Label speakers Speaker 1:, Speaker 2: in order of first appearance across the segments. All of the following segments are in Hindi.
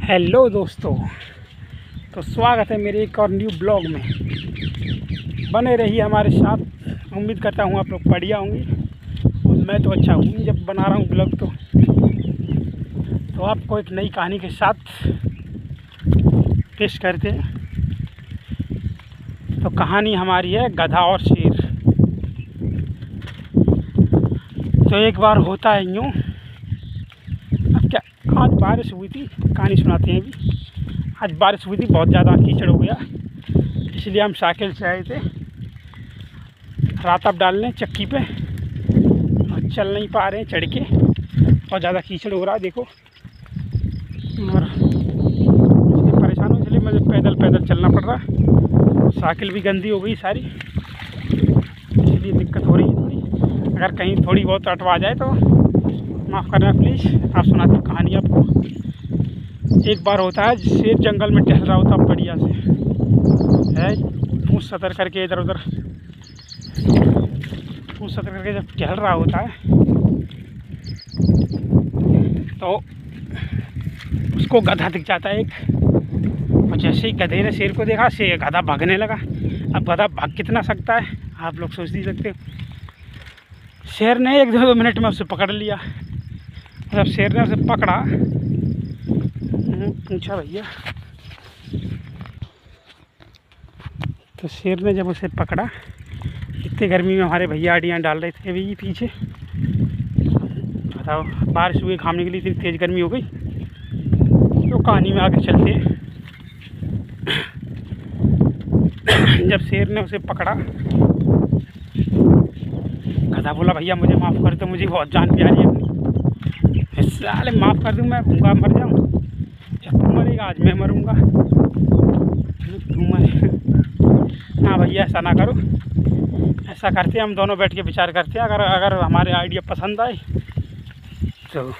Speaker 1: हेलो दोस्तों, तो स्वागत है मेरे एक और न्यू ब्लॉग में। बने रहिए हमारे साथ। उम्मीद करता हूँ आप लोग बढ़िया होंगे और मैं तो अच्छा हूँ जब बना रहा हूँ ब्लॉग। तो आपको एक नई कहानी के साथ पेश करते हैं। तो कहानी हमारी है गधा और शेर। तो एक बार होता है यूँ, अब क्या, आज बारिश हुई थी, कहानी सुनाते हैं अभी। आज बारिश हुई थी, बहुत ज़्यादा कीचड़ हो गया, इसलिए हम साइकिल से आए थे रात अब डालने चक्की पे, और चल नहीं पा रहे हैं चढ़ के, बहुत ज़्यादा कीचड़ हो रहा है देखो। और परेशान हूँ, इसलिए मुझे पैदल पैदल चलना पड़ रहा है। साइकिल भी गंदी हो गई सारी, इसलिए दिक्कत हो रही है थोड़ी। अगर कहीं थोड़ी बहुत अटवा जाए तो माफ़ करना प्लीज़। आप सुनाते हैं कहानी आपको। एक बार होता है, शेर जंगल में टहल रहा होता बढ़िया से है, पूँछ सतर करके इधर उधर, पूँछ सतर करके जब टहल रहा होता है तो उसको गधा दिख जाता है एक। और जैसे ही गधे ने शेर को देखा, शेर गधा भागने लगा। अब गधा भाग कितना सकता है आप लोग सोच नहीं सकते। शेर ने एक दो मिनट में उसे पकड़ लिया। जब शेर ने उसे पकड़ा, पूछा भैया, तो शेर ने जब उसे पकड़ा, इतनी गर्मी में हमारे भैया आड़ियाँ डाल रहे थे अभी पीछे। बताओ, बारिश हुई खाने के लिए इतनी तेज़ गर्मी हो गई। तो कहानी में आगे चलते हैं। जब शेर ने उसे पकड़ा, गधा बोला भैया मुझे माफ़ कर दो, मुझे बहुत जान प्यारी है अपनी। साले माफ़ कर दूँ, मैं भूखा मर जाऊँ या तू मरेगा? आज मैं मरूँगा, तू मरे। हाँ भैया ऐसा ना करो, ऐसा करते हैं हम दोनों बैठ के विचार करते हैं। अगर हमारे आइडिया पसंद आए तो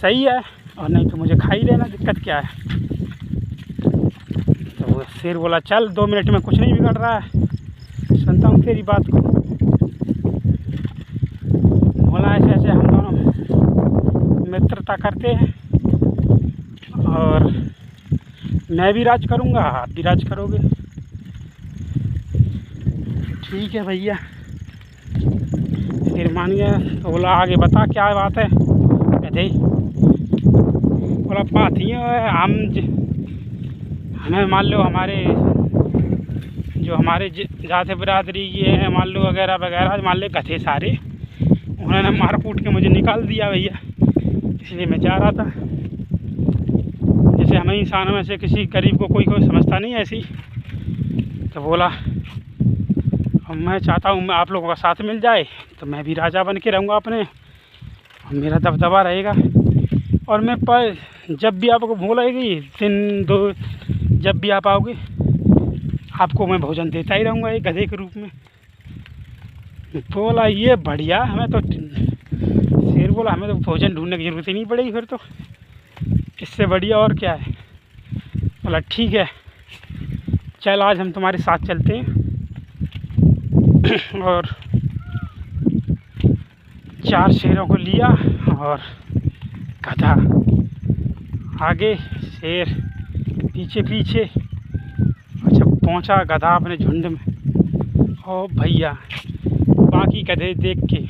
Speaker 1: सही है, और नहीं तो मुझे खा ही लेना, दिक्कत क्या है। तो वो शेर बोला चल 2 मिनट में कुछ नहीं बिगड़ रहा है, सुनता हूँ तेरी बात को। बोला ऐसे ऐसे हम दोनों मित्रता करते हैं, और मैं भी राज करूँगा, आप भी राज करोगे। ठीक है भैया, फिर मान गया। तो बोला आगे बता क्या बात है। कहते बोला बात ही है, हमें मान लो हमारे जो हमारे जाति बिरादरी ये हैं, मान लो वगैरह वगैरह, मान ले गधे सारे, उन्होंने मार कूट के मुझे निकाल दिया भैया। इसलिए मैं जा रहा था। जैसे हमें इंसानों में से किसी गरीब को कोई समझता नहीं ऐसी। तो बोला अब मैं चाहता हूँ मैं आप लोगों का साथ मिल जाए, तो मैं भी राजा बन के रहूँगा अपने, और मेरा दबदबा रहेगा। और मैं पर जब भी आपको भूख लगेगी, दिन दो जब भी आप आओगे, आपको मैं भोजन देता ही रहूँगा एक गधे के रूप में। बोला ये बढ़िया, हमें तो, शेर बोला हमें तो भोजन ढूंढने की ज़रूरत ही नहीं पड़ेगी फिर तो, इससे बढ़िया और क्या है। बोला ठीक है चल, आज हम तुम्हारे साथ चलते हैं। और 4 शेरों को लिया, और गधा आगे, शेर पीछे पीछे। अच्छा पहुंचा गधा अपने झुंड में, ओ भैया बाकी गधे देख के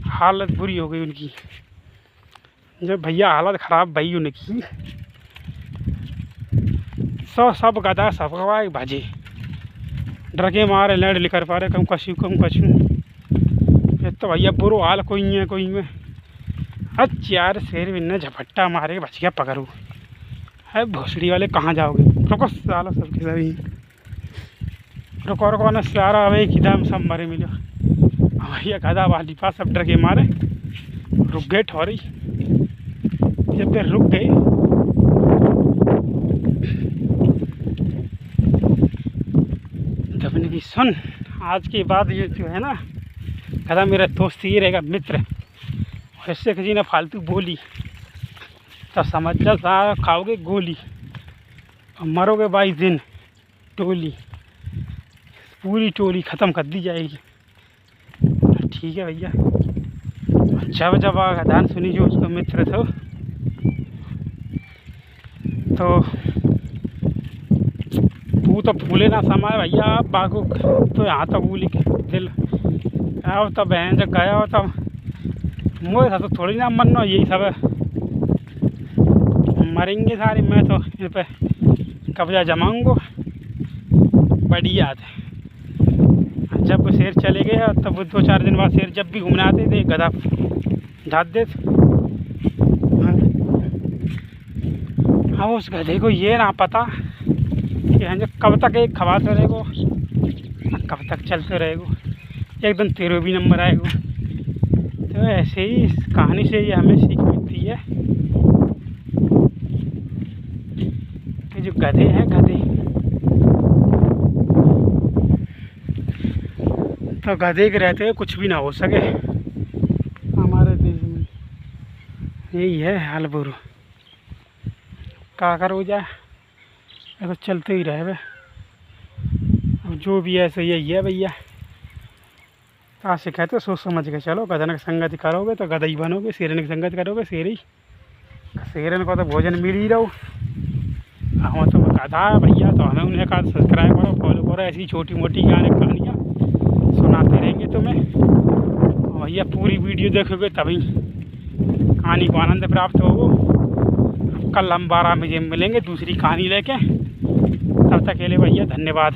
Speaker 1: हालत बुरी हो गई उनकी। जब भैया हालत ख़राब भई उनकी, सब गधा सब भाजे, डर के मारे लड़ लिकर पा रहे, कम कछू तो भैया बुरो हाल कोई में। अच्छा यार, शेर भी ने झपट्टा मारे बच गया पकड़ू। है भोसड़ी वाले कहाँ जाओगे, रुको साला सबके सभी, रुको ना सारा, अभी एकदम सब मरे मिलो। भैया गधा वाली पास सब डर के मारे रुक गए ठौरी। जब फिर रुक गए, तब की सुन, आज के बाद ये जो है ना गधा मेरा दोस्त ही रहेगा, मित्र। इससे किसी ने फालतू बोली तो समझ जा सारा खाओगे गोली, और मरोगे 22 दिन टोली, पूरी टोली ख़त्म कर दी जाएगी। ठीक है भैया। जब गधान सुनी जो उसका मित्र था, तो तू तो फूले ना समय भैया बागो तो यहाँ तो भूल के दिल आओ तब बहन जब गया हो तब मुझे तो थोड़ी ना मरना यही सब है, मरेंगे सारे। मैं तो इन पे कब्जा जमाऊंगा बढ़िया थे। जब शेर चले गए तब 2-4 दिन बाद शेर जब भी घूमने आते थे गधा झाड़ देते। अब उस गधे को ये ना पता कि हाँ कब तक एक खवाते रहेगो, कब तक चलते रहेगो, एक दिन 13 भी नंबर आएगा। तो ऐसे ही इस कहानी से ये हमें सीख मिलती है कि जो गधे हैं गधे, तो गधे के रहते हुए कुछ भी ना हो सके हमारे देश में। यही है हाल बुरू, का कर हो जाए ऐसा चलते ही रहे। अब जो भी है ऐसे यही है भैया। आज से कहते सोच समझ के चलो, गधन की संगति करोगे तो गधा ही बनोगे, शेरन की संगति करोगे शेर शेरन को तो भोजन मिल ही रहो। हम तो गधा है भैया, तो हमें उन्हें कहा सब्सक्राइब करो फॉलो करो, ऐसी छोटी मोटी गाने कहानियाँ सुनाते रहेंगे तुम्हें। भैया पूरी वीडियो देखोगे तभी कहानी को आनंद प्राप्त होगा। कल हम 12 बजे मिलेंगे दूसरी कहानी लेके, तब तक के लिए भैया धन्यवाद।